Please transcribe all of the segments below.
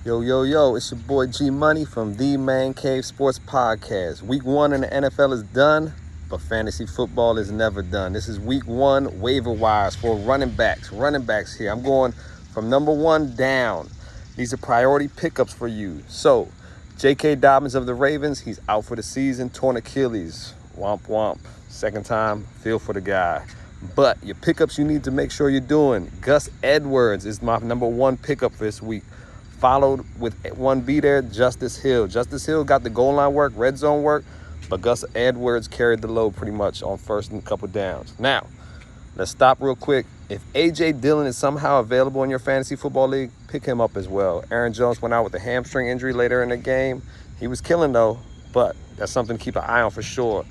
Yo, yo, yo, it's your boy G Money from the Man Cave Sports Podcast. Week 1 in the NFL is done, but fantasy football is never done. This is week 1 waiver wires for running backs. Running backs here. I'm going from number 1 down. These are priority pickups for you. So, J.K. Dobbins of the Ravens, he's out for the season, torn Achilles. Womp womp. Second time, feel for the guy. But your pickups you need to make sure you're doing. Gus Edwards is my number 1 pickup for this week. Followed with 1B there, Justice Hill. Justice Hill got the goal line work, red zone work, but Gus Edwards carried the load pretty much on first and couple downs. Now, let's stop real quick. If A.J. Dillon is somehow available in your fantasy football league, pick him up as well. Aaron Jones went out with a hamstring injury later in the game. He was killing though, but that's something to keep an eye on for sure.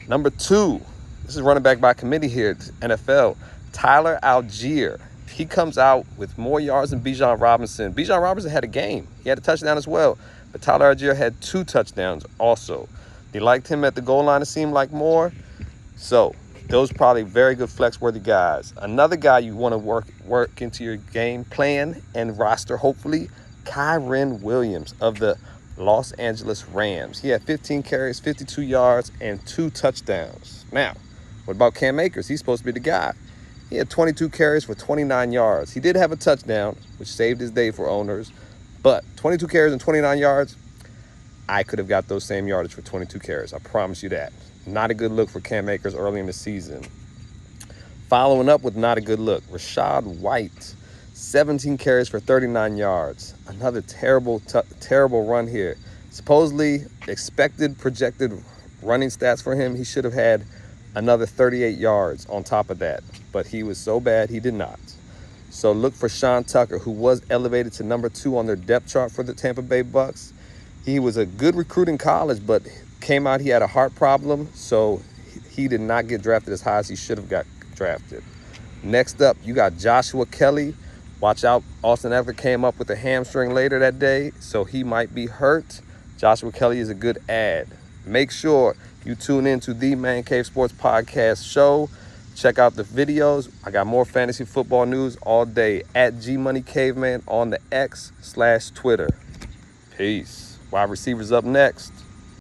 Number 2, this is running back by committee here at NFL, Tyler Algier. He comes out with more yards than Bijan Robinson. Bijan Robinson had a game. He had a touchdown as well. But Tyler Algier had 2 touchdowns also. They liked him at the goal line, it seemed like more. So those probably very good flex-worthy guys. Another guy you want to work into your game plan and roster, hopefully, Kyren Williams of the Los Angeles Rams. He had 15 carries, 52 yards, and 2 touchdowns. Now, what about Cam Akers? He's supposed to be the guy. He had 22 carries for 29 yards. He did have a touchdown, which saved his day for owners. But 22 carries and 29 yards, I could have got those same yardage for 22 carries. I promise you that. Not a good look for Cam Akers early in the season. Following up with not a good look, Rachaad White, 17 carries for 39 yards. Another terrible run here. Supposedly expected, projected running stats for him, he should have had another 38 yards on top of that. But he was so bad, he did not. So look for Sean Tucker, who was elevated to number 2 on their depth chart for the Tampa Bay Bucks. He was a good recruit in college, but came out, he had a heart problem, so he did not get drafted as high as he should have got drafted. Next up, you got Joshua Kelly. Watch out, Austin Eckler came up with a hamstring later that day, so he might be hurt. Joshua Kelly is a good add. Make sure you tune in to the Man Cave Sports Podcast show. Check out the videos. I got more fantasy football news all day at G Money Caveman on the X/Twitter. Peace. Wide receivers up next.